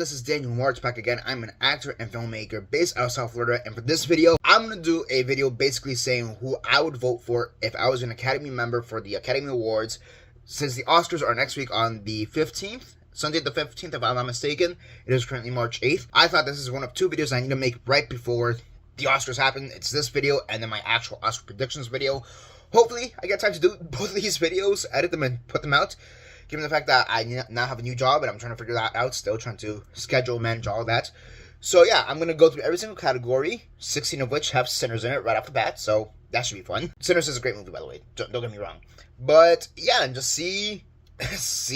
this is Daniel Mart back again. I'm an actor and filmmaker based out of South Florida, and for this video, I'm going to do a video basically saying who I would vote for if I was an Academy member for the Academy Awards, since the Oscars are next week on the 15th. Sunday the 15th, if I'm not mistaken. It is currently March 8th. I thought this is one of two videos I need to make right before the Oscars happen. It's this video and then my actual Oscar predictions video. Hopefully, I get time to do both of these videos, edit them, and put them out. Given the fact that I now have a new job and I'm trying to figure that out, still trying to schedule, manage all that. So yeah, I'm going to go through every single category, 16 of which have Sinners in it right off the bat, so that should be fun. Sinners is a great movie, by the way, don't get me wrong. But yeah, and just see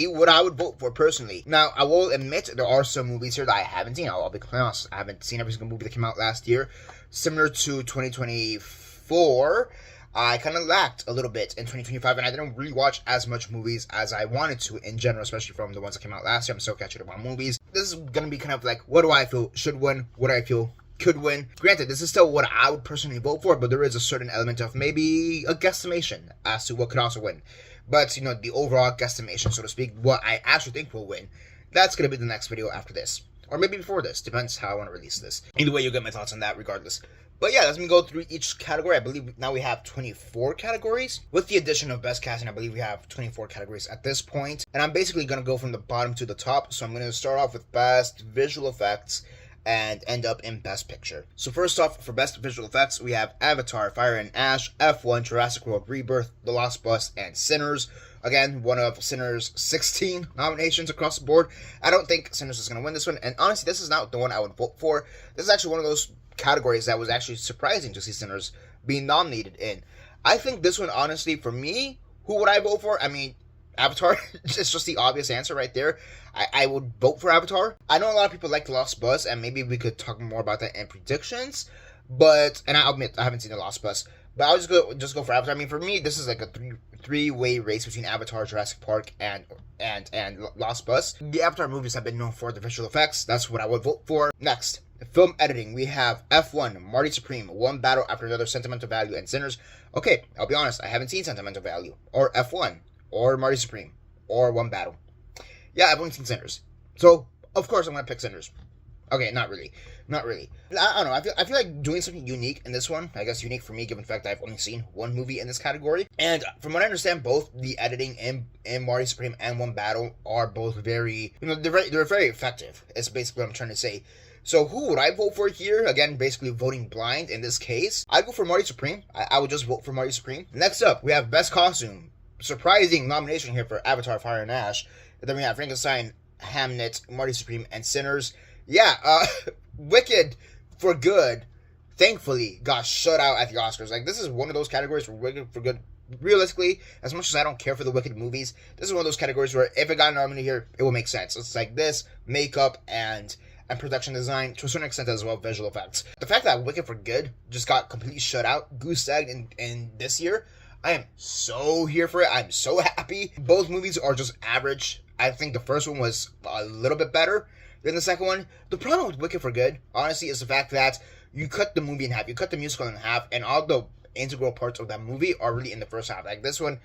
what I would vote for personally. Now, I will admit there are some movies here that I haven't seen. I'll be honest, I haven't seen every single movie that came out last year. Similar to 2024, I kind of lacked a little bit in 2025, and I didn't really watch as much movies as I wanted to in general, especially from the ones that came out last year. I'm still catching up on movies. This is going to be kind of like, what do I feel should win? What do I feel could win? Granted, this is still what I would personally vote for, but there is a certain element of maybe a guesstimation as to what could also win. But, you know, the overall guesstimation, so to speak, what I actually think will win, that's going to be the next video after this. Or maybe before this, depends how I want to release this. Either way, you'll get my thoughts on that regardless. But yeah, let me go through each category. I believe now we have 24 categories. With the addition of Best Casting, I believe we have 24 categories at this point. And I'm basically going to go from the bottom to the top. So I'm going to start off with Best Visual Effects and end up in Best Picture. So first off, for Best Visual Effects, we have Avatar, Fire and Ash, F1, Jurassic World Rebirth, The Lost Bus, and Sinners. Again, one of Sinners' 16 nominations across the board. I don't think Sinners is going to win this one. And honestly, this is not the one I would vote for. This is actually one of those categories that was actually surprising to see Sinners being nominated in. I think this one, honestly, for me, who would I vote for? I mean, Avatar is just the obvious answer right there. I would vote for Avatar. I know a lot of people like The Lost Bus, and maybe we could talk more about that in predictions. But, and I'll admit, I haven't seen The Lost Bus, but I'll just go for Avatar. I mean, for me, this is like a three-way race between Avatar, Jurassic Park, and Lost Bus. The Avatar movies have been known for the visual effects. That's what I would vote for. Next, film editing. We have F1, Marty Supreme, One Battle After Another, Sentimental Value, and Sinners. Okay, I'll be honest, I haven't seen Sentimental Value, or F1, or Marty Supreme, or One Battle. Yeah, I've only seen Sinners. So, of course, I'm going to pick Sinners. Okay, not really. I don't know. I feel like doing something unique in this one. I guess unique for me, given the fact that I've only seen one movie in this category. And from what I understand, both the editing in Marty Supreme and One Battle are both very, you know, they're very effective. Is basically what I'm trying to say. So who would I vote for here? Again, basically voting blind in this case. I'd go for Marty Supreme. I would just vote for Marty Supreme. Next up, we have Best Costume. Surprising nomination here for Avatar, Fire and Ash. And then we have Frankenstein, Hamnet, Marty Supreme, and Sinners. Yeah, Wicked for Good, thankfully, got shut out at the Oscars. Like, this is one of those categories where Wicked for Good, realistically, as much as I don't care for the Wicked movies, this is one of those categories where if it got nominated here, it will make sense. It's like this, makeup, and production design, to a certain extent as well, visual effects. The fact that Wicked for Good just got completely shut out, goose egged in this year, I am so here for it. I'm so happy. Both movies are just average. I think the first one was a little bit better than the second one. The problem with Wicked for Good, honestly, is the fact that you cut the movie in half. You cut the musical in half, and all the integral parts of that movie are really in the first half. Like this one,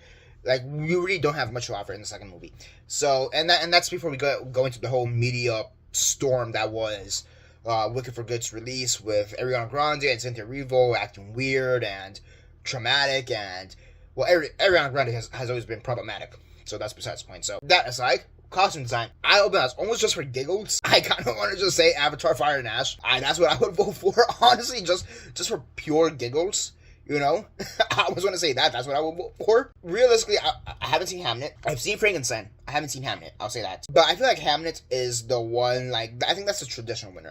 like you really don't have much to offer in the second movie. So, and that's before we go into the whole media storm that was Wicked for Good's release with Ariana Grande and Cynthia Erivo acting weird and traumatic, and well, Ariana Grande has always been problematic, so that's besides the point. So that aside, costume design, I'll be honest, almost just for giggles, I kind of want to just say Avatar, Fire and Ash. That's what I would vote for, honestly, just for pure giggles. You know, I was going to say that's what I would vote for. Realistically, I haven't seen Hamnet. I've seen Frankenstein. I haven't seen Hamnet. I'll say that. But I feel like Hamnet is the one, like, I think that's the traditional winner.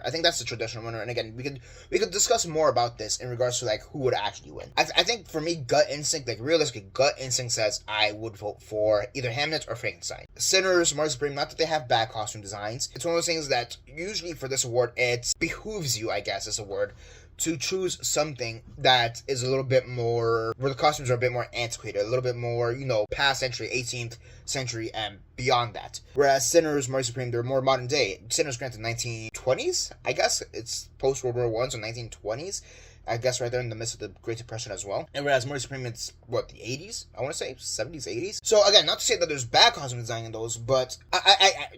And again, we could discuss more about this in regards to, like, who would actually win. I think, for me, gut instinct, like, realistically, gut instinct says I would vote for either Hamnet or Frankenstein. Sinners, Marty Supreme, not that they have bad costume designs. It's one of those things that, usually for this award, it behooves you, I guess is a word, to choose something that is a little bit more, where the costumes are a bit more antiquated, a little bit more, you know, past century, 18th century, and beyond that. Whereas Sinners, Marty Supreme, they're more modern day. Sinners, granted, 1920s, I guess. It's post-World War I, so 1920s. I guess right there in the midst of the Great Depression as well. And whereas Marty Supreme, it's, what, the 80s? I want to say 70s, 80s? So, again, not to say that there's bad costume design in those, but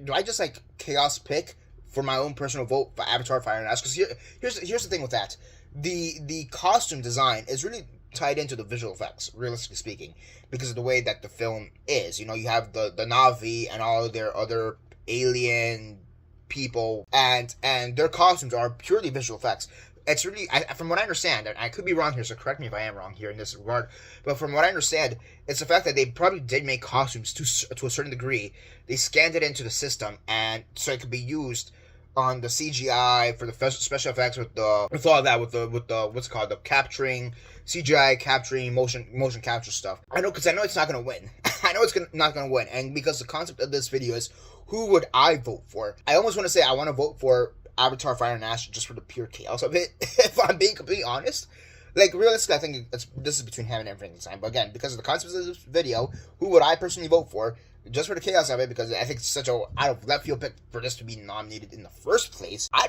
do I just, like, chaos pick for my own personal vote for Avatar: Fire and Ash, because here's the thing with that. The costume design is really tied into the visual effects, realistically speaking, because of the way that the film is. You know, you have the Na'vi and all of their other alien people, and their costumes are purely visual effects. It's really, from what I understand, and I could be wrong here, so correct me if I am wrong here in this regard, but from what I understand, it's the fact that they probably did make costumes to a certain degree. They scanned it into the system, and so it could be used on the CGI for the special effects with all that, with the what's it called, the capturing, CGI capturing, motion capture stuff. I know it's not gonna win. I know it's not gonna win, and because the concept of this video is who would I vote for? I almost want to say I want to vote for Avatar: Fire and Ash just for the pure chaos of it. If I'm being completely honest, like realistically, I think this is between Heaven and Frankenstein. But again, because of the concept of this video, who would I personally vote for? Just for the chaos of it, because I think it's such a out of left field pick for this to be nominated in the first place. I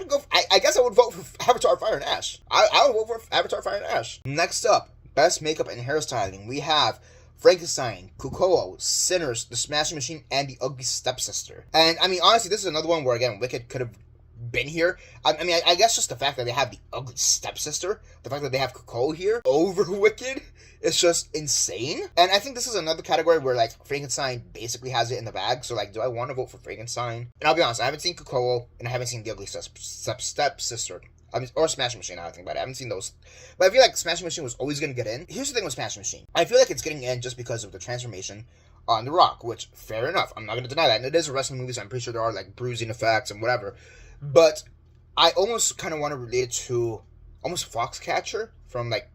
guess I would vote for Avatar: Fire and Ash. I would vote for Avatar: Fire and Ash. Next up, best makeup and hairstyling. We have Frankenstein, Kukoa, Sinners, The Smashing Machine, and The Ugly Stepsister. And I mean, honestly, this is another one where again Wicked could have been here. I guess just the fact that they have The Ugly Stepsister, the fact that they have Kukoa here over Wicked, it's just insane. And I think this is another category where like Frankenstein basically has it in the bag. So like, do I want to vote for Frankenstein? And I'll be honest, I haven't seen Kukoa and I haven't seen The Ugly Stepsister. Or Smashing Machine, now I think about it. I haven't seen those. But I feel like Smashing Machine was always going to get in. Here's the thing with Smashing Machine. I feel like it's getting in just because of the transformation on The Rock, which, fair enough. I'm not going to deny that. And it is a wrestling movie, so I'm pretty sure there are, like, bruising effects and whatever. But I almost kind of want to relate it to almost Foxcatcher from, like,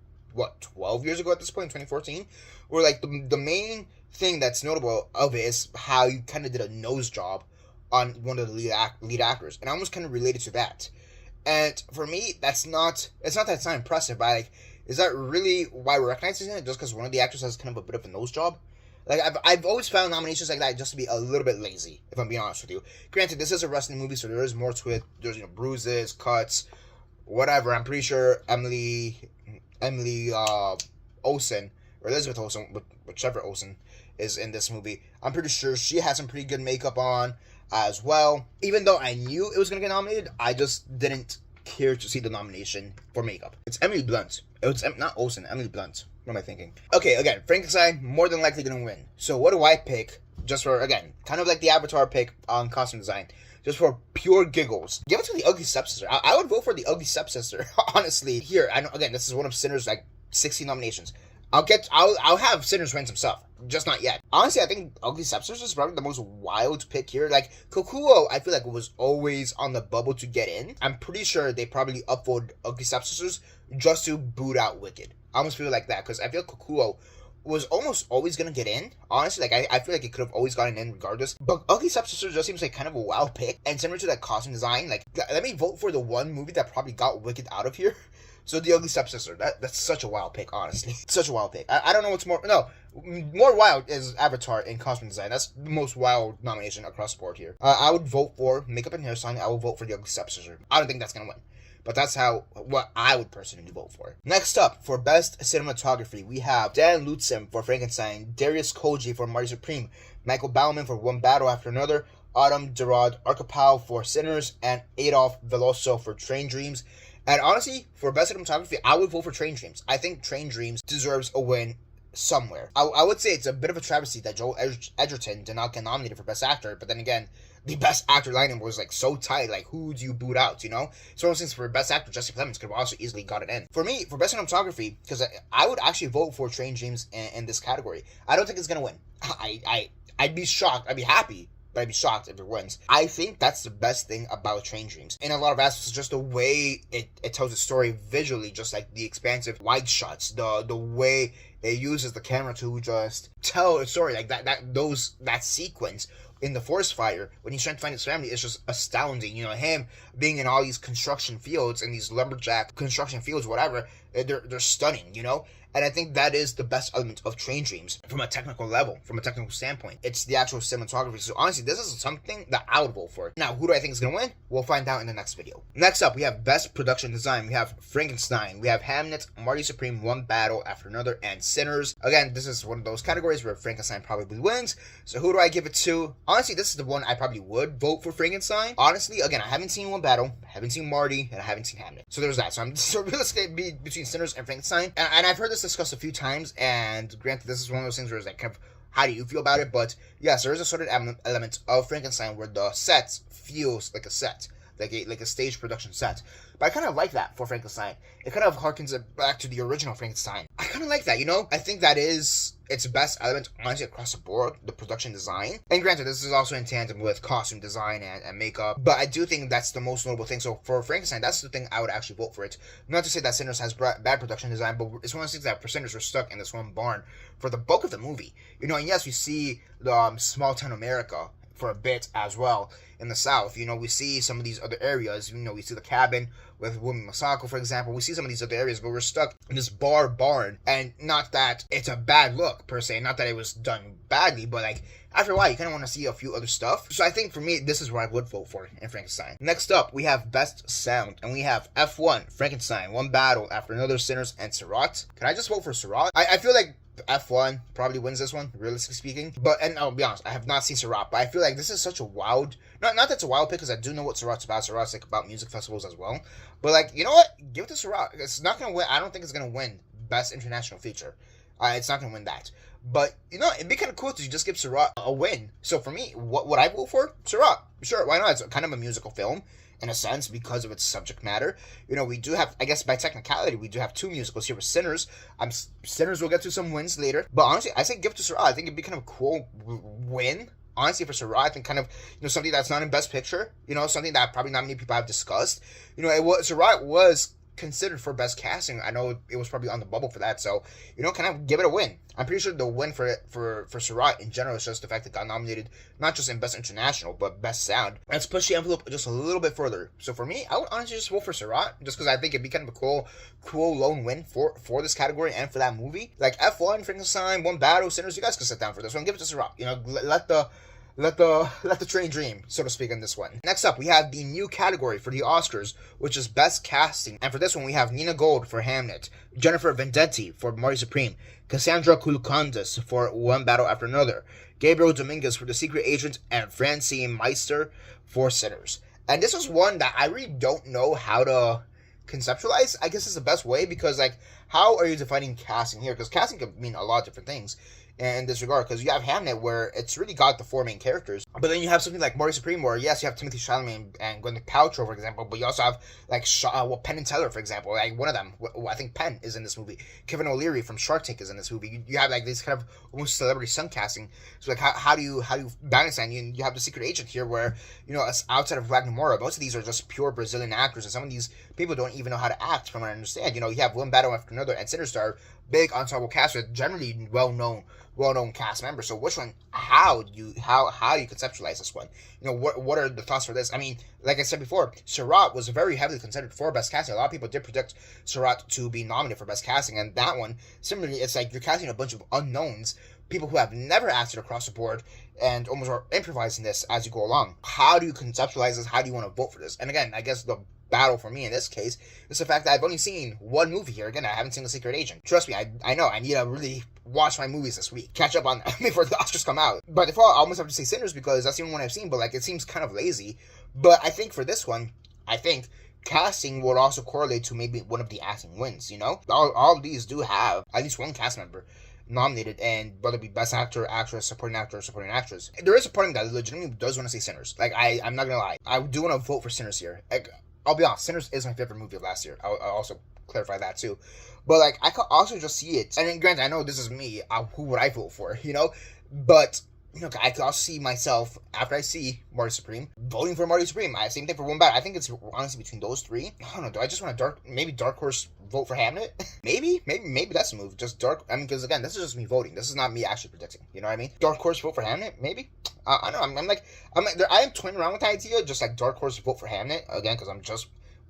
12 years ago at this point, 2014? Where, like, the main thing that's notable of it is how you kind of did a nose job on one of the lead actors. And I almost kind of related to that. And for me, it's not impressive, but like, is that really why we're recognizing it? Just because one of the actors has kind of a bit of a nose job? Like, I've always found nominations like that just to be a little bit lazy, if I'm being honest with you. Granted, this is a wrestling movie, so there is more to it. There's, bruises, cuts, whatever. I'm pretty sure Emily Olsen, or Elizabeth Olsen, whichever Olsen is in this movie, I'm pretty sure she has some pretty good makeup on as well. Even though I knew it was going to get nominated, I just didn't care to see the nomination for makeup. It's Emily Blunt. It's not Olsen, Emily Blunt. What am I thinking? Okay, again, Frankenstein, more than likely going to win. So what do I pick? Just for, again, kind of like the Avatar pick on costume design. Just for pure giggles. Give it to The Ugly Stepsister. I would vote for The Ugly Stepsister, honestly. Here, I know, again, this is one of Sinners, like, 16 nominations. I'll have Sinners win some stuff. Just not yet. Honestly, I think Ugly Stepsister is probably the most wild pick here. Like, Kukuo, I feel like was always on the bubble to get in. I'm pretty sure they probably upvoted Ugly Stepsisters just to boot out Wicked. I almost feel like that, because I feel Kukuo was almost always going to get in. Honestly, like, I feel like it could have always gotten in regardless. But Ugly Stepsister just seems like kind of a wild pick. And similar to that costume design, like, let me vote for the one movie that probably got Wicked out of here. So The Ugly Stepsister, that's such a wild pick, honestly. Such a wild pick. I don't know what's more... No, more wild is Avatar in costume design. That's the most wild nomination across the board here. I would vote for makeup and hairstyling. I would vote for The Ugly Stepsister. I don't think that's going to win. But that's what I would personally vote for. Next up, for Best Cinematography, we have Dan Lutzen for Frankenstein, Darius Koji for Marty Supreme, Michael Bauman for One Battle After Another, Autumn Gerard Archipel for Sinners, and Adolf Veloso for Train Dreams. And honestly, for Best Cinematography, I would vote for Train Dreams. I think Train Dreams deserves a win somewhere. I would say it's a bit of a travesty that Joel Edgerton did not get nominated for Best Actor, but then again, the Best Actor lineup was like so tight, like who do you boot out, you know? So since for Best Actor, Jesse Plemons could have also easily got it in. For me, for Best Cinematography, because I would actually vote for Train Dreams in this category. I don't think it's going to win. I'd be shocked. I'd be happy, but I'd be shocked if it wins. I think that's the best thing about Train Dreams. In a lot of aspects, just the way it tells the story visually, just like the expansive wide shots, the way it uses the camera to just tell a story, like that sequence in the forest fire when he's trying to find his family is just astounding. You know, him being in all these construction fields and these lumberjack construction fields, whatever, They're stunning, you know? And I think that is the best element of Train Dreams from a technical level, from a technical standpoint. It's the actual cinematography. So honestly, this is something that I would vote for. Now, who do I think is going to win? We'll find out in the next video. Next up, we have Best Production Design. We have Frankenstein. We have Hamnet, Marty Supreme, One Battle After Another, and Sinners. Again, this is one of those categories where Frankenstein probably wins. So who do I give it to? Honestly, this is the one I probably would vote for Frankenstein. Honestly, again, I haven't seen One Battle, I haven't seen Marty, and I haven't seen Hamnet. So there's that. So I'm so realistically be between Sinners and Frankenstein. And I've heard this discussed a few times. And granted, this is one of those things where it's like, kind of, how do you feel about it? But yes, there is a certain element of Frankenstein where the set feels like a set, like a stage production set. But I kind of like that for Frankenstein. It kind of harkens it back to the original Frankenstein. I kind of like that, you know? I think that is its best element, honestly, across the board, the production design. And granted, this is also in tandem with costume design and makeup. But I do think that's the most notable thing. So for Frankenstein, that's the thing I would actually vote for it. Not to say that Sinners has bad production design, but it's one of those things that for Sinners we're stuck in this one barn for the bulk of the movie. You know, and yes, we see the small town America for a bit as well in the South. You know, we see some of these other areas. You know, we see the cabin with Woman Masako, for example. We see some of these other areas, but we're stuck in this barn. And not that it's a bad look, per se. Not that it was done badly, but, like, after a while, you kind of want to see a few other stuff. So I think, for me, this is where I would vote for in Frankenstein. Next up, we have Best Sound. And we have F1, Frankenstein, One Battle After Another, Sinners, and Seurat. Can I just vote for Seurat? I feel like F1 probably wins this one, realistically speaking. But, and I'll be honest, I have not seen Seurat, but I feel like this is such a wild, not that it's a wild pick, because I do know what Seurat's about. Seurat's like about music festivals as well. But, like, you know what? Give it to Seurat. It's not going to win. I don't think it's going to win Best International Feature. It's not going to win that. But, you know, it'd be kind of cool to just give Seurat a win. So for me, what would I vote for? Seurat. Sure, why not? It's kind of a musical film, in a sense, because of its subject matter. You know, we do have, I guess by technicality, we do have two musicals here with Sinners. Sinners will get to some wins later. But honestly, I say give it to Seurat. I think it'd be kind of a cool win. Honestly, for Seurat, I think kind of, you know, something that's not in Best Picture. You know, something that probably not many people have discussed. You know, Seurat was considered for best casting. I know it was probably on the bubble for that, so, you know, kind of give it a win. I'm pretty sure the win for Seurat in general is just the fact that it got nominated not just in Best International, but Best Sound. Let's push the envelope just a little bit further. So for me, I would honestly just vote for Seurat, just because I think it'd be kind of a cool lone win for this category and for that movie. Like F1, Frankenstein, One Battle, Sinners, you guys can sit down for this one. Give it to Seurat. You know, let the train dream, so to speak, on this one. Next up, we have the new category for the Oscars, which is Best Casting. And for this one, we have Nina Gold for Hamnet, Jennifer Vendetti for Marty Supreme, Cassandra Koulakandis for One Battle After Another, Gabriel Dominguez for The Secret Agent, and Francine Meister for Sinners. And this is one that I really don't know how to conceptualize. I guess it's the best way, because, like, how are you defining casting here? Because casting can mean a lot of different things in this regard, because you have Hamnet, where it's really got the four main characters, but then you have something like Marty Supreme, where yes, you have Timothée Chalamet and Gwyneth Paltrow, for example, but you also have like Penn and Teller, for example. Like one of them, I think Penn is in this movie. Kevin O'Leary from Shark Tank is in this movie. You have like this kind of almost celebrity sun casting. So like how do you balance that? And you have The Secret Agent here, where, you know, outside of Wagner Moura, most of these are just pure Brazilian actors, and some of these people don't even know how to act, from what I understand. You know, you have One Battle After Another and Sinners, big ensemble cast with generally well-known cast members. So which one, how do you conceptualize this one? You know, what are the thoughts for this? I mean, like I said before, Seurat was very heavily considered for Best Casting. A lot of people did predict Seurat to be nominated for Best Casting, and that one, similarly, it's like you're casting a bunch of unknowns, people who have never acted across the board, and almost are improvising this as you go along. How do you conceptualize this? How do you want to vote for this? And again, I guess the battle for me in this case is the fact that I've only seen one movie here. Again, I haven't seen The Secret Agent. Trust me, I know I need to really watch my movies this week, catch up on them before the Oscars come out. By default, I almost have to say Sinners, because that's the only one I've seen, but like it seems kind of lazy. But I think for this one, I think casting would also correlate to maybe one of the acting wins. You know, all of these do have at least one cast member nominated, and whether it be Best Actor, Actress, Supporting Actor, or Supporting Actress. There is a part of me that legitimately does want to say Sinners. Like, I'm not gonna lie, I do want to vote for Sinners here. Like, I'll be honest, Sinners is my favorite movie of last year. I'll also clarify that too. But like, I could also just see it, and then, granted, I know this is me. Who would I vote for? You know, but you know, I could also see myself, after I see Marty Supreme, voting for Marty Supreme. Same thing for One Battle. I think it's honestly between those three. I don't know. Do I just want to dark horse vote for Hamnet? maybe that's a move. Just dark. I mean, because again, this is just me voting. This is not me actually predicting. You know what I mean? Dark horse vote for Hamnet? Maybe. I don't know. I'm like, I am toying around with the idea, just like dark horse vote for Hamnet again, because I'm just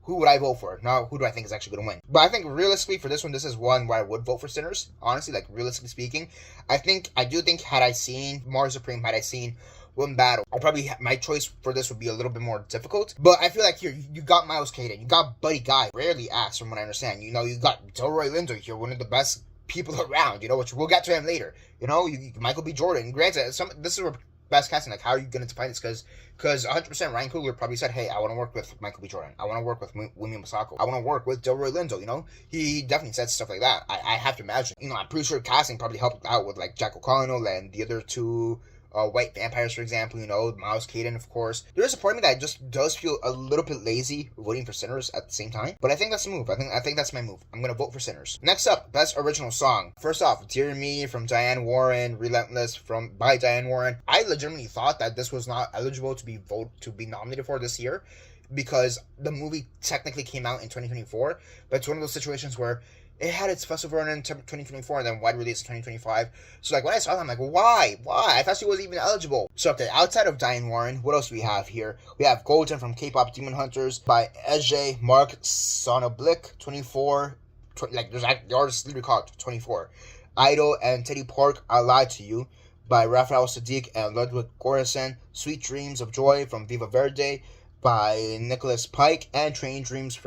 who would I vote for? Now, who do I think is actually going to win? But I think realistically for this one, this is one where I would vote for Sinners. Honestly, like realistically speaking, I do think had I seen Mars Supreme, had I seen One Battle, I probably my choice for this would be a little bit more difficult. But I feel like here you got Miles Caden, you got Buddy Guy, rarely asked from what I understand. You know, you got Delroy Lindo here, one of the best people around. You know, which we'll get to him later. You know, Michael B. Jordan. Granted, this is where best casting. Like, how are you going to define this? Because 100% Ryan Coogler probably said, hey, I want to work with Michael B. Jordan. I want to work with William Masako. I want to work with Delroy Lindo, you know? He definitely said stuff like that. I have to imagine. You know, I'm pretty sure casting probably helped out with, like, Jack O'Connell and the other two white vampires, for example, you know, Miles Caden, of course. There is a part of me that just does feel a little bit lazy voting for Sinners at the same time, but I think that's the move. I think that's my move. I'm gonna vote for Sinners. Next up, best original song. First off, Dear Me from Diane Warren, Relentless by Diane Warren. I legitimately thought that this was not eligible to be nominated for this year, because the movie technically came out in 2024, but it's one of those situations where it had its festival run in 2024 and then wide release in 2025. So, like, when I saw that, I'm like, why? I thought she wasn't even eligible. So, okay, outside of Diane Warren, what else do we have here? We have Golden from K-Pop Demon Hunters by Ej Mark Sonoblik, 24. There's the artist literally called 24. Idol and Teddy Park, I Lied to You by Raphael Sadiq and Ludwig Göransson. Sweet Dreams of Joy from Viva Verde by Nicholas Pike. And Train Dreams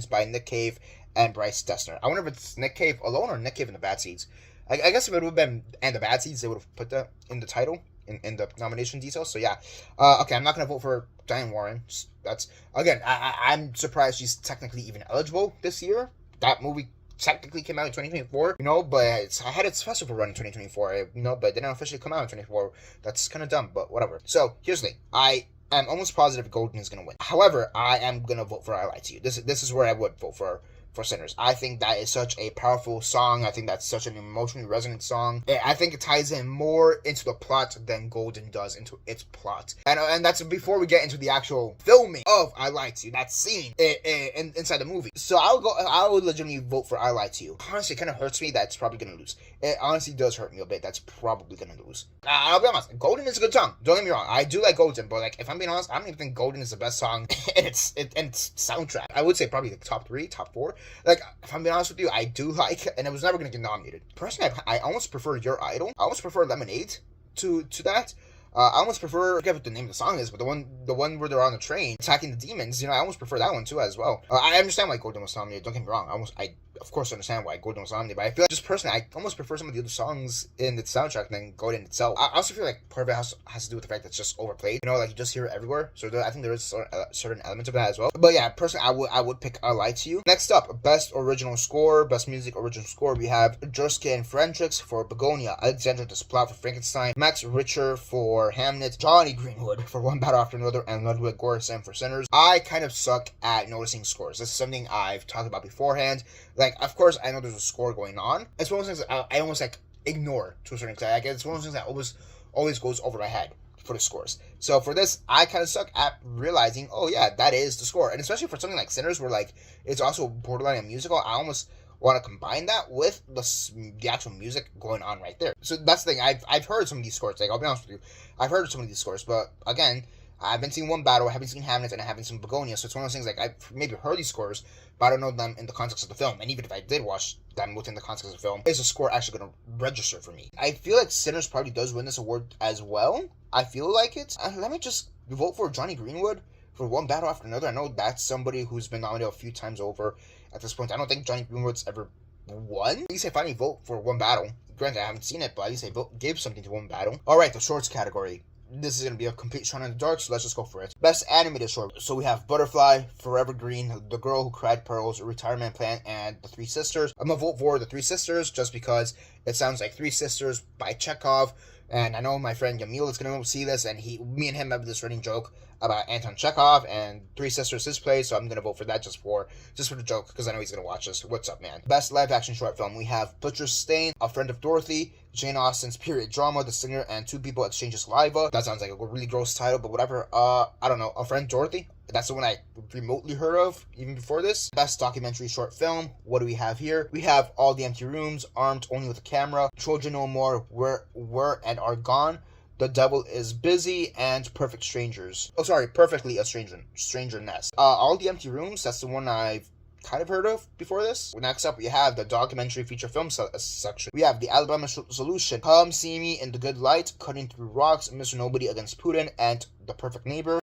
by Nick Cave and Bryce Dessner. I wonder if it's Nick Cave alone or Nick Cave and the Bad Seeds. I guess if it would have been and the Bad Seeds, they would have put that in the title, in the nomination details. So yeah. Okay, I'm not going to vote for Diane Warren. That's, again, I'm surprised she's technically even eligible this year. That movie technically came out in 2024, you know, but it had its festival run in 2024, you know, but it didn't officially come out in 2024. That's kind of dumb, but whatever. So, here's the thing. I'm almost positive Golden is going to win. However, I am going to vote for I Lie to You. This is where I would vote for Sinners. I think that is such a powerful song. I think that's such an emotionally resonant song. I think it ties in more into the plot than Golden does into its plot. And that's before we get into the actual filming of I Lie to You, that scene inside the movie. So I would legitimately vote for I Lie to You. Honestly, it kind of hurts me that it's probably going to lose. It honestly does hurt me a bit. That's probably going to lose. I'll be honest. Golden is a good song. Don't get me wrong. I do like Golden, but like, if I'm being honest, I don't even think Golden is the best song in its soundtrack. I would say probably the top 3, top 4. Like, if I'm being honest with you, I do like it, and it was never going to get nominated. Personally, I almost prefer Your Idol. I almost prefer Lemonade to that. I almost prefer, I forget what the name of the song is, but the one where they're on the train attacking the demons, you know, I almost prefer that one too as well. I understand why Golden was nominated, don't get me wrong. I of course understand why Golden was nominated, but I feel like just personally, I almost prefer some of the other songs in the soundtrack than Golden itself. I also feel like part of it has to do with the fact that it's just overplayed, you know, like you just hear it everywhere. So I think there is a certain element of that as well. But yeah, personally, I would pick I Lie to You. Next up, best original score, best music original score, we have Jerska and Frendrix for Begonia, Alexandra Desplat for Frankenstein, Max Richter for Hamnet, Johnny Greenwood for One Battle After Another, and Ludwig Göransson for Sinners. I kind of suck at noticing scores. This is something I've talked about beforehand. Like, of course, I know there's a score going on. It's one of those things that I almost, like, ignore to a certain extent. Like, it's one of those things that always goes over my head for the scores. So for this, I kind of suck at realizing, oh yeah, that is the score. And especially for something like Sinners, where, like, it's also borderline a musical, I almost want to combine that with the actual music going on right there. So that's the thing. I've heard some of these scores. Like, I'll be honest with you, I've heard some of these scores, but again, I haven't seen One Battle, I haven't seen Hamnet, and I haven't seen Begonia, so it's one of those things, like, I've maybe heard these scores, but I don't know them in the context of the film, and even if I did watch them within the context of the film, is the score actually going to register for me? I feel like Sinners probably does win this award as well. I feel like it. Let me just vote for Johnny Greenwood for One Battle After Another. I know that's somebody who's been nominated a few times over at this point. I don't think Johnny Greenwood's ever won. At least I finally vote for One Battle. Granted, I haven't seen it, but at least I give something to One Battle. Alright, the shorts category. This is going to be a complete shot in the dark, so let's just go for it. Best animated short. So we have Butterfly, Forever Green, The Girl Who Cried Pearls, Retirement Plan, and The Three Sisters. I'm going to vote for The Three Sisters just because it sounds like Three Sisters by Chekhov. And I know my friend Yamil is going to see this, and me and him have this running joke about Anton Chekhov and Three Sisters his play, so I'm going to vote for that just for the joke, because I know he's going to watch this. What's up, man? Best live action short film. We have Butcher's Stain, A Friend of Dorothy, Jane Austen's period drama, The Singer, and Two People Exchange Saliva. That sounds like a really gross title, but whatever. I don't know. A Friend Dorothy? That's the one I remotely heard of, even before this. Best documentary short film. What do we have here? We have All the Empty Rooms, Armed Only with a Camera, Children No More, Were and Are Gone, The Devil is Busy, and Perfect Strangers. Oh, sorry, Perfectly a Stranger Nest. All the Empty Rooms, that's the one I've kind of heard of before this. Next up, we have the documentary feature film section. We have The Alabama Solution, Come See Me in the Good Light, Cutting Through Rocks, Mr. Nobody Against Putin, and The Perfect Neighbor.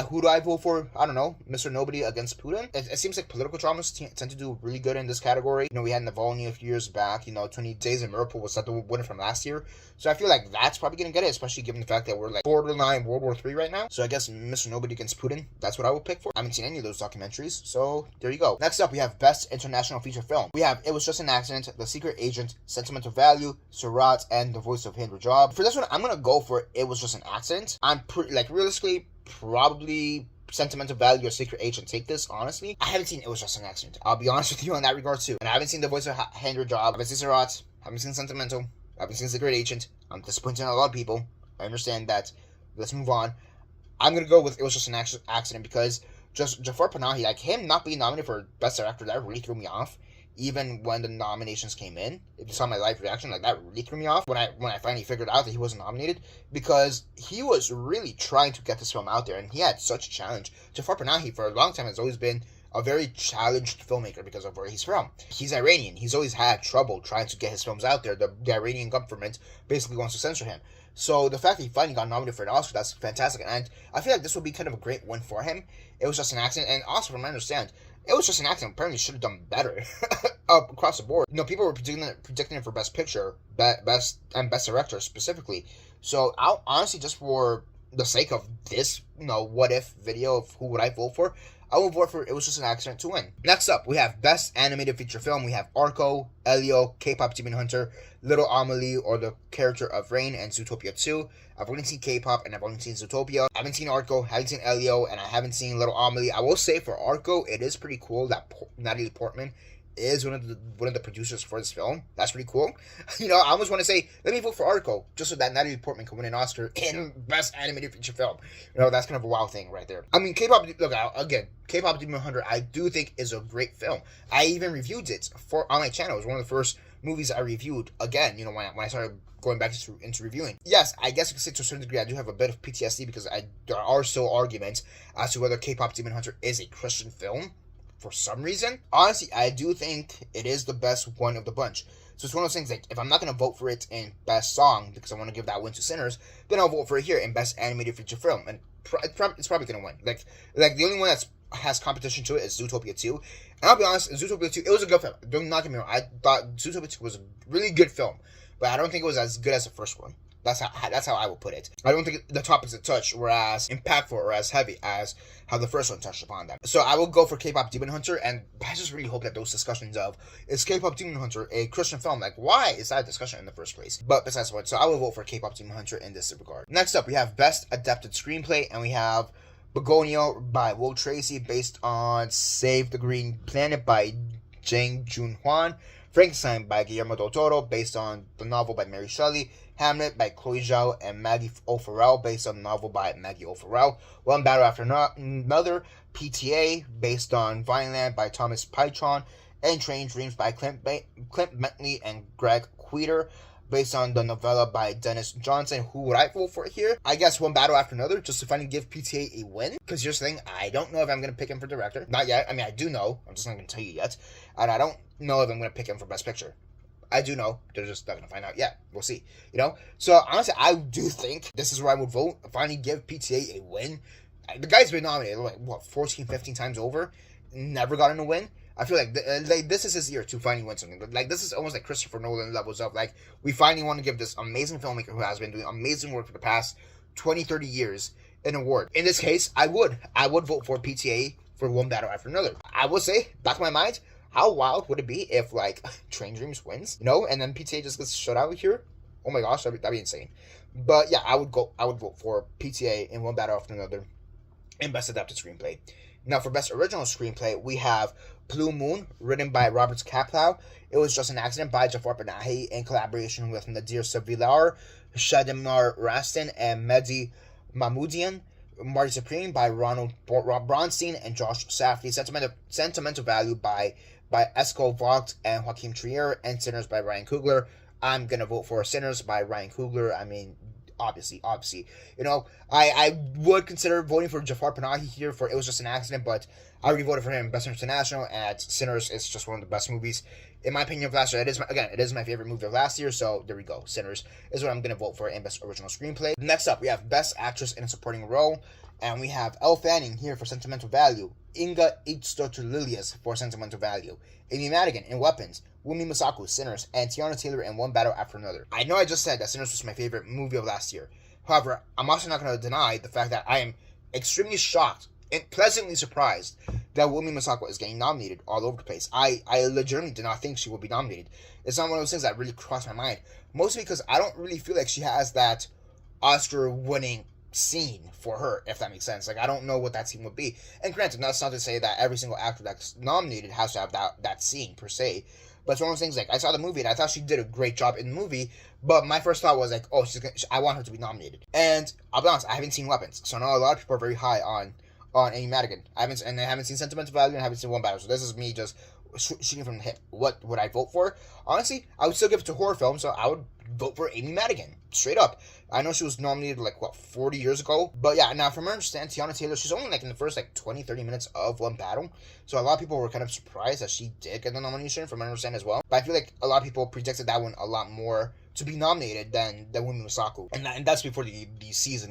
Who do I vote for? I don't know. Mr. Nobody Against Putin. It seems like political dramas tend to do really good in this category. You know, we had Navalny a few years back. You know, 20 Days in Miracle was the winner from last year. So I feel like that's probably going to get it, especially given the fact that we're like borderline World War III right now. So I guess Mr. Nobody Against Putin, that's what I would pick for. I haven't seen any of those documentaries, so there you go. Next up, we have Best International Feature Film. We have It Was Just an Accident, The Secret Agent, Sentimental Value, Surat, and The Voice of Hindu Job. For this one, I'm going to go for It Was Just an Accident. I'm pretty, like, realistically, probably Sentimental Value or Secret Agent take this, honestly. I haven't seen It Was Just an Accident. I'll be honest with you on that regard, too. And I haven't seen The Voice of Hindu Job. I haven't seen Surat. I haven't seen Sentimental. I haven't seen Secret Agent. I'm disappointed in a lot of people. I understand that. Let's move on. I'm going to go with It Was Just an Accident because just Jafar Panahi, like him not being nominated for Best Director, that really threw me off. Even when the nominations came in, if you saw my live reaction, like that really threw me off when I finally figured out that he wasn't nominated, because he was really trying to get this film out there, and he had such a challenge. Jafar Panahi, for a long time, has always been a very challenged filmmaker because of where he's from. He's Iranian. He's always had trouble trying to get his films out there. The Iranian government basically wants to censor him. So the fact that he finally got nominated for an Oscar, that's fantastic. And I feel like this would be kind of a great win for him. It was just an accident. And also, from what I understand, It Was Just an Accident apparently should have done better across the board. You know, people were predicting it for Best Picture, Best Director specifically. So I'll honestly, just for the sake of this, you know, what if video of who would I vote for, I will vote for It Was Just an Accident to win. Next up, we have Best Animated Feature Film. We have Arco, Elio, K-Pop Demon Hunter, Little Amelie, or The Character of Rain, and Zootopia 2. I've only seen K-Pop and I've only seen Zootopia. I haven't seen Arco, haven't seen Elio, and I haven't seen Little Amelie. I will say for Arco, it is pretty cool that Natalie Portman is one of the producers for this film. That's pretty cool. You know, I almost want to say, let me vote for Arco, just so that Natalie Portman can win an Oscar in Best Animated Feature Film. You know, that's kind of a wow thing right there. I mean, K-Pop, look, again, K-Pop Demon Hunter, I do think is a great film. I even reviewed it on my channel. It was one of the first movies I reviewed, again, you know, when I started going back into reviewing. Yes, I guess you could say to a certain degree I do have a bit of PTSD because there are still arguments as to whether K-Pop Demon Hunter is a Christian film. For some reason, honestly, I do think it is the best one of the bunch. So it's one of those things, like, if I'm not going to vote for it in Best Song, because I want to give that win to Sinners, then I'll vote for it here in Best Animated Feature Film. And it's probably going to win. Like the only one that has competition to it is Zootopia 2. And I'll be honest, Zootopia 2, it was a good film. Don't knock me wrong. I thought Zootopia 2 was a really good film. But I don't think it was as good as the first one. That's how I would put it. I don't think the topics it touched were as impactful or as heavy as how the first one touched upon them. So I will go for K-Pop Demon Hunter, and I just really hope that those discussions of, is K-Pop Demon Hunter a Christian film? Like, why is that a discussion in the first place? But besides the point, so I will vote for K-Pop Demon Hunter in this regard. Next up, we have Best Adapted Screenplay, and we have Begonia by Will Tracy, based on Save the Green Planet by Jang Jun Hwan, Frankenstein by Guillermo del Toro, based on the novel by Mary Shelley, Hamlet by Chloe Zhao and Maggie O'Farrell, based on the novel by Maggie O'Farrell, One Battle After Another, PTA, based on Vineland by Thomas Pynchon, and Train Dreams by Clint Bentley and Greg Queter, based on the novella by Dennis Johnson. Who would I vote for here? I guess One Battle After Another, just to finally give PTA a win. Because here's the thing, I don't know if I'm going to pick him for director. Not yet. I mean, I do know. I'm just not going to tell you yet. And I don't know if I'm going to pick him for Best Picture. I do know. They're just not going to find out yet. We'll see. You know? So, honestly, I do think this is where I would vote. Finally give PTA a win. The guy's been nominated, like, 14, 15 times over. Never gotten a win. I feel like this is his year to finally win something. Like, this is almost like Christopher Nolan levels of, like, we finally want to give this amazing filmmaker who has been doing amazing work for the past 20, 30 years an award. In this case, I would vote for PTA for One Battle After Another. I would say, back in my mind, how wild would it be if, like, Train Dreams wins, you know, and then PTA just gets shut out here? Oh my gosh, that'd be insane. But yeah, I would vote for PTA in One Battle After Another in Best Adapted Screenplay. Now, for Best Original Screenplay, we have Blue Moon, written by Robert Kaplow. It Was Just an Accident by Jafar Panahi in collaboration with Nadir Savilar, Shadimar Rastin, and Mehdi Mahmoudian. Marty Supreme by Rob Bronstein and Josh Safdie. Sentimental Value by Esco Vogt and Joachim Trier, and Sinners by Ryan Coogler. I'm going to vote for Sinners by Ryan Coogler. I mean, obviously. You know, I would consider voting for Jafar Panahi here for It Was Just an Accident, but I already voted for him Best International, and Sinners is just one of the best movies, in my opinion, of last year. It is my favorite movie of last year, so there we go. Sinners is what I'm going to vote for in Best Original Screenplay. Next up, we have Best Actress in a Supporting Role, and we have Elle Fanning here for Sentimental Value, Inga Itztotur for Sentimental Value, Amy Madigan in Weapons, Wumi Masako, Sinners, and Tiana Taylor in One Battle After Another. I know I just said that Sinners was my favorite movie of last year. However, I'm also not going to deny the fact that I am extremely shocked and pleasantly surprised that Wumi Masako is getting nominated all over the place. I legitimately did not think she would be nominated. It's not one of those things that really crossed my mind. Mostly because I don't really feel like she has that Oscar-winning scene for her, if that makes sense. Like, I don't know what that scene would be. And granted, that's not to say that every single actor that's nominated has to have that scene, per se. But it's one of those things, like, I saw the movie and I thought she did a great job in the movie, but my first thought was like, oh, I want her to be nominated. And I'll be honest, I haven't seen Weapons, so I know a lot of people are very high on Amy Madigan. I haven't seen Sentimental Value, and I haven't seen One Battle, so this is me just shooting from the hip. What would I vote for? Honestly, I would still give it to horror film, so I would vote for Amy Madigan, straight up. I know she was nominated, 40 years ago, but yeah, now from her understand, Tiana Taylor, she's only, in the first, 20-30 minutes of One Battle, so a lot of people were kind of surprised that she did get the nomination, from my understand as well, but I feel like a lot of people predicted that one a lot more to be nominated than Wumi Masako, and that's before the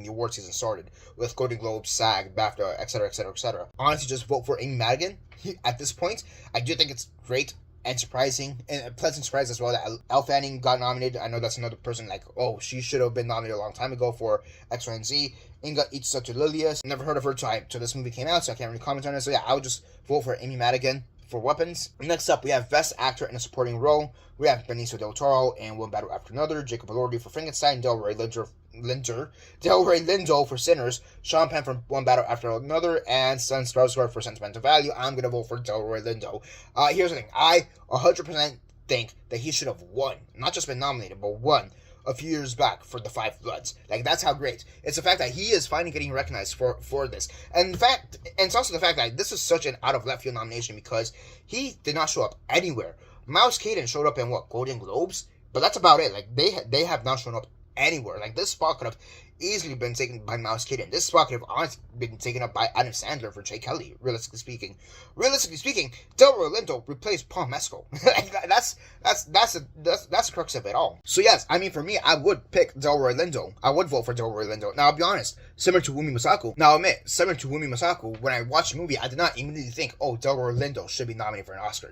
award season started, with Golden Globes, SAG, BAFTA, etc., etc., etc. Honestly, just vote for Amy Madigan. At this point, I do think it's great and surprising, and a pleasant surprise as well, that Elle Fanning got nominated. I know that's another person, she should have been nominated a long time ago for X, Y, and Z. Inga Itztotur, never heard of her till this movie came out, so I can't really comment on it. So yeah, I would just vote for Amy Madigan for Weapons. Next up, we have Best Actor in a Supporting Role. We have Benicio del Toro in One Battle After Another, Jacob Elordi for Frankenstein, Delroy Lindo for Sinners, Sean Penn for One Battle After Another, and Stellan Skarsgård for Sentimental Value. I'm going to vote for Delroy Lindo. Here's the thing. I 100% think that he should have won. Not just been nominated, but won a few years back for The Five Bloods. That's how great. It's the fact that he is finally getting recognized for this. And it's also the fact that this is such an out of left field nomination because he did not show up anywhere. Miles Caden showed up in Golden Globes? But that's about it. They have not shown up anywhere. This spot could have easily been taken by Miles Caden. This spot could have honestly been taken up by Adam Sandler for Jay Kelly, realistically speaking. Delroy Lindo replaced Paul Mescal. That's the crux of it all. So yes, for me, I would pick Delroy Lindo. I would vote for Delroy Lindo. Now, I'll be honest, similar to Wumi Masako, when I watched the movie, I did not immediately think, oh, Delroy Lindo should be nominated for an Oscar,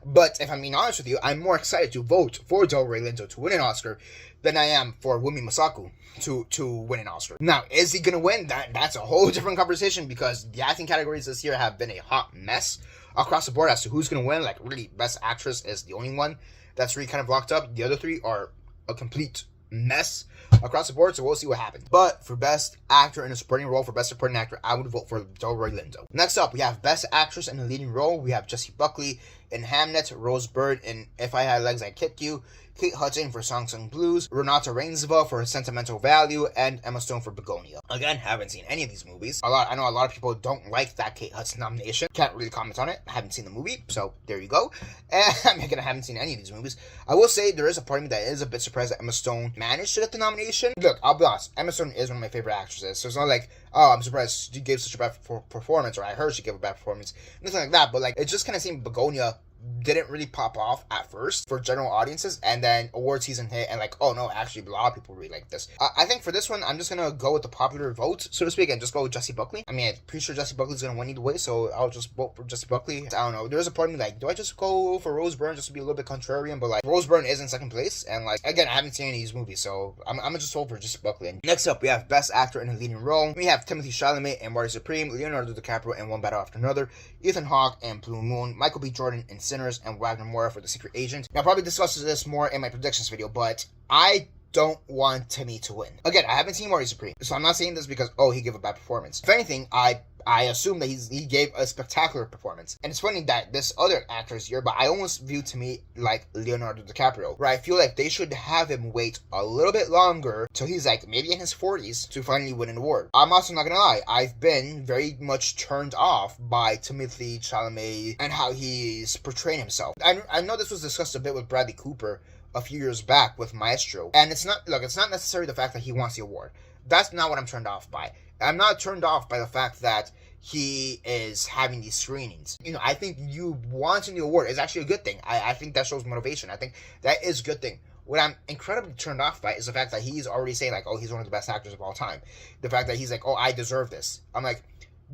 But if I'm being honest with you, I'm more excited to vote for Delroy Lindo to win an Oscar than I am for Wumi Masako to win an Oscar. Now, is he gonna win? That's a whole different conversation, because the acting categories this year have been a hot mess across the board as to who's gonna win. Really, Best Actress is the only one that's really kind of locked up. The other three are a complete mess across the board, so we'll see what happens. But for Best Actor in a Supporting Role, for Best Supporting Actor, I would vote for Delroy Lindo. Next up, we have Best Actress in a Leading Role. We have Jessie Buckley in Hamnet, Rose Byrne in If I Had Legs I'd Kick You, Kate Hudson for Song Sung Blues, Renata Reinsva for Sentimental Value, and Emma Stone for Begonia. Again, haven't seen any of these movies. I know a lot of people don't like that Kate Hudson nomination. Can't really comment on it. I haven't seen the movie, so there you go. And again, I haven't seen any of these movies. I will say there is a part of me that is a bit surprised that Emma Stone managed to get the nomination. Look, I'll be honest, Emma Stone is one of my favorite actresses, so it's not like, oh, I'm surprised she gave such a bad performance, or I heard she gave a bad performance, nothing like that, but it just kind of seemed Begonia didn't really pop off at first for general audiences, and then award season hit, and oh no, actually a lot of people really like this. I think for this one, I'm just gonna go with the popular vote, so to speak, and just go with Jessie Buckley. I'm pretty sure Jessie Buckley's gonna win either way, so I'll just vote for Jessie Buckley. I don't know, there's a part of me do I just go for Rose Byrne just to be a little bit contrarian, but Rose Byrne is in second place, and again, I haven't seen any of these movies, so I'm gonna just vote for Jessie Buckley. And next up, we have Best Actor in a Leading Role. We have Timothée Chalamet in Warrior Supreme, Leonardo DiCaprio in One Battle After Another, Ethan Hawke in Blue Moon, Michael B. Jordan in Sinners, and Wagner Moura for The Secret Agent. Now, I'll probably discuss this more in my predictions video, but I don't want Timmy to win. Again, I haven't seen Warrior Supreme, so I'm not saying this because, oh, he gave a bad performance. If anything, I assume that he gave a spectacular performance. And it's funny that this other actor is here, but I almost view to me like Leonardo DiCaprio, where I feel like they should have him wait a little bit longer till he's maybe in his 40s to finally win an award. I'm also not gonna lie, I've been very much turned off by Timothée Chalamet and how he's portraying himself. I know this was discussed a bit with Bradley Cooper a few years back with Maestro. And it's not necessarily the fact that he wants the award. That's not what I'm turned off by. I'm not turned off by the fact that he is having these screenings. I think you wanting the award is actually a good thing. I think that shows motivation. I think that is a good thing. What I'm incredibly turned off by is the fact that he's already saying, like, oh, he's one of the best actors of all time. The fact that he's like, oh, I deserve this. I'm like,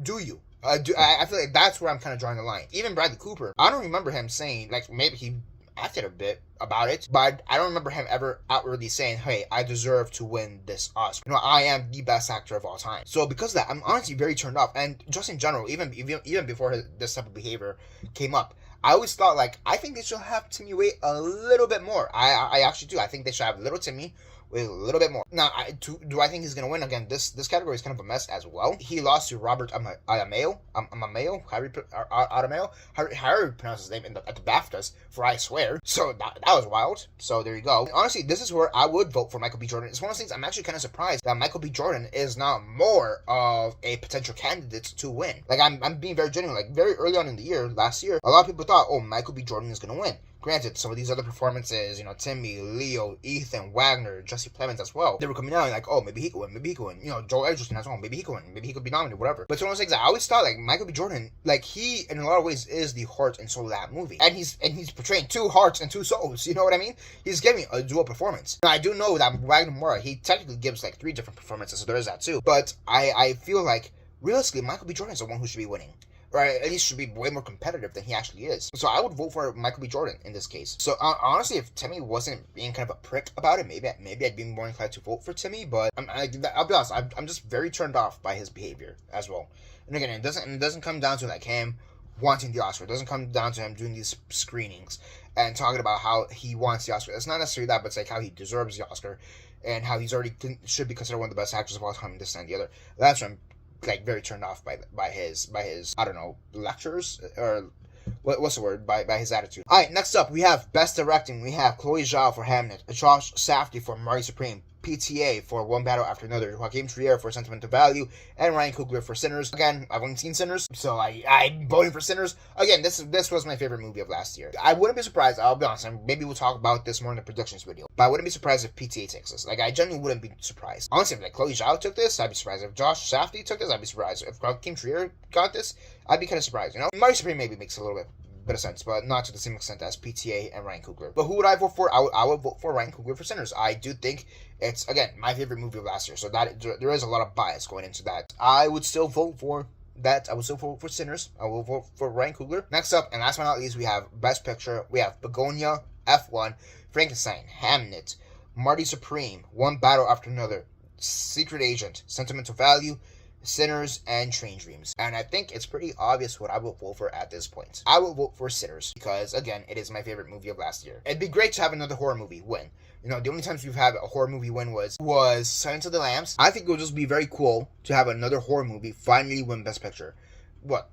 do you? I feel like that's where I'm kind of drawing the line. Even Bradley Cooper, I don't remember him saying, like, maybe he acted a bit about it, but I don't remember him ever outwardly saying, hey, I deserve to win this Oscar. I am the best actor of all time. So because of that, I'm honestly very turned off. And just in general, even before this type of behavior came up, I always thought, like, I think they should have Timmy wait a little bit more. I actually do. I think they should have little Timmy wait a little bit more. Now, do I think he's going to win? Again, this category is kind of a mess as well. He lost to Robert Amell, however you pronounce his name at the BAFTAs for I Swear. So that was wild. So there you go. Honestly, this is where I would vote for Michael B. Jordan. It's one of those things I'm actually kind of surprised that Michael B. Jordan is not more of a potential candidate to win. Like, I'm being very genuine. Like, very early on in the year, last year, a lot of people thought, oh, Michael B. Jordan is going to win. Granted, some of these other performances, Timmy, Leo, Ethan, Wagner, Jesse Plemons as well, they were coming out and like, oh, maybe he could win. Joel Edgerton as well, maybe he could win. Maybe he could be nominated, whatever. But it's one of those things I always thought, like, Michael B. Jordan, like, he, in a lot of ways, is the heart and soul of that movie. And he's portraying two hearts and two souls, you know what I mean? He's giving a dual performance. Now, I do know that Wagner Moura, he technically gives, like, 3 different performances, so there is that too. But I feel like, realistically, Michael B. Jordan is the one who should be winning. Or at least should be way more competitive than he actually is. So I would vote for Michael B. Jordan in this case. So honestly, if Timmy wasn't being kind of a prick about it, maybe I'd be more inclined to vote for Timmy. But I'll be honest, I'm just very turned off by his behavior as well. And again, it doesn't come down to like him wanting the Oscar. It doesn't come down to him doing these screenings and talking about how he wants the Oscar. It's not necessarily that, but it's like how he deserves the Oscar and how he's already should be considered one of the best actors of all time, and this and the other. That's what I'm like very turned off by his I don't know, lectures or what's the word, by his attitude. Alright, next up we have Best Directing. We have Chloe Zhao for Hamnet, Josh Safdie for Marty Supreme, PTA for One Battle After Another, Joaquin Trier for Sentimental Value, and Ryan Coogler for Sinners. Again, I've only seen Sinners, so I'm voting for Sinners. Again, this was my favorite movie of last year. I wouldn't be surprised, I'll be honest, and maybe we'll talk about this more in the predictions video, but I wouldn't be surprised if PTA takes this. Like, I genuinely wouldn't be surprised. Honestly, if like Chloe Zhao took this, I'd be surprised. If Josh Safdie took this, I'd be surprised. If Joaquin Trier got this, I'd be kind of surprised, Marty Supreme maybe makes a little bit of sense, but not to the same extent as PTA and Ryan Coogler. But who would I vote for? I would vote for Ryan Coogler for Sinners. I do think it's, again, my favorite movie of last year, so that there is a lot of bias going into that. I would still vote for that. I would still vote for Sinners. I will vote for Ryan Coogler. Next up, and last but not least, we have Best Picture. We have Begonia, F1, Frankenstein, Hamnet, Marty Supreme, One Battle After Another, Secret Agent, Sentimental Value, Sinners, and Train Dreams. And I think it's pretty obvious what I will vote for at this point. I will vote for Sinners because, again, it is my favorite movie of last year. It'd be great to have another horror movie win. The only times we've had a horror movie win was Silence of the Lambs. I think it would just be very cool to have another horror movie finally win Best Picture.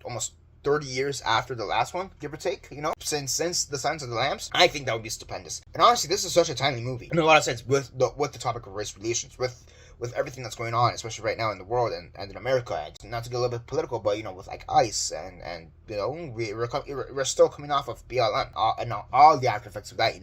Almost 30 years after the last one, give or take, since the Silence of the Lambs. I think that would be stupendous. And honestly, this is such a timely movie in a lot of sense with the topic of race relations, with everything that's going on, especially right now in the world and in America. And not to get a little bit political, but with like ICE and we're still coming off of BLM and all the after effects of that.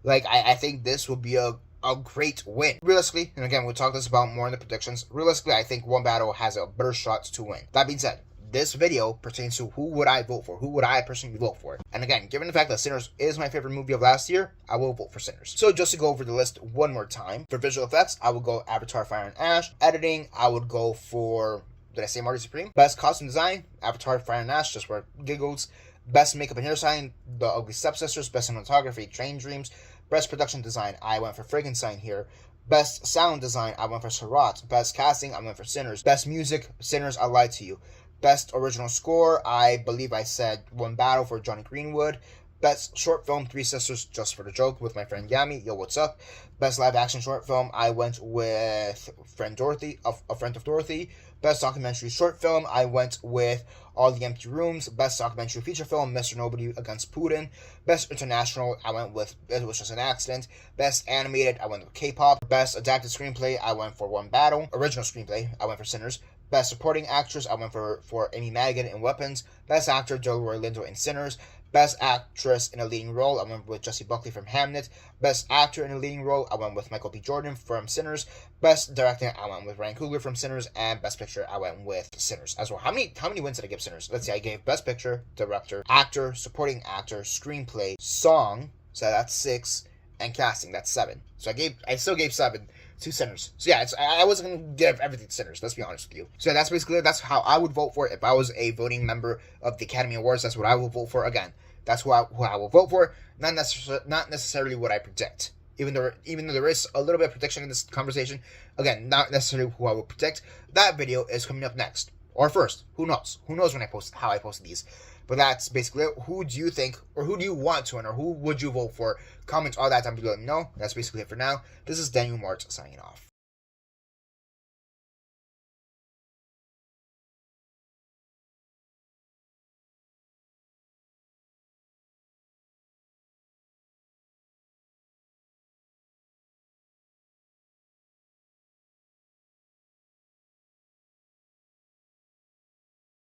Like I think this will be a great win. Realistically, and again we'll talk this about more in the predictions. Realistically, I think One Battle has a better shot to win. That being said, this video pertains to who would I vote for, who would I personally vote for. And again, given the fact that Sinners is my favorite movie of last year, I will vote for Sinners. So just to go over the list one more time, for visual effects, I would go Avatar, Fire and Ash. Editing, I would go for, did I say Marty Supreme? Best costume design, Avatar, Fire and Ash, just for giggles. Best makeup and hairstyling, The Ugly Stepsisters. Best cinematography, Train Dreams. Best production design, I went for Frankenstein here. Best sound design, I went for Seurat. Best casting, I went for Sinners. Best music, Sinners, I Lied to You. Best original score, I believe I said One Battle for Johnny Greenwood. Best short film, Three Sisters, Just for the Joke with my friend Yami. Yo, what's up? Best live action short film, I went with Friend Dorothy, A Friend of Dorothy. Best documentary short film, I went with All the Empty Rooms. Best documentary feature film, Mr. Nobody Against Putin. Best international, I went with It Was Just an Accident. Best animated, I went with K-pop. Best adapted screenplay, I went for One Battle. Original screenplay, I went for Sinners. Best supporting actress, I went for Amy Madigan in Weapons. Best actor, Delroy Lindo in Sinners. Best Actress in a Leading Role, I went with Jessie Buckley from Hamnet. Best Actor in a Leading Role, I went with Michael B. Jordan from Sinners. Best Directing, I went with Ryan Coogler from Sinners. And Best Picture, I went with Sinners as well. How many wins did I give Sinners? Let's see, I gave Best Picture, Director, Actor, Supporting Actor, Screenplay, Song, so that's 6, and Casting, that's 7. So I still gave 7 to Sinners. So yeah, I wasn't going to give everything to Sinners, let's be honest with you. So that's how I would vote for it if I was a voting member of the Academy Awards. That's what I will vote for. Again, that's who I will vote for, not necessarily what I predict. Even though there is a little bit of prediction in this conversation, again, not necessarily who I will predict. That video is coming up next. Or first. Who knows? Who knows when I post how I post these. But that's basically it. Who do you think, or who do you want to win, or who would you vote for? Comment all that down below. No, that's basically it for now. This is Daniel Mart signing off.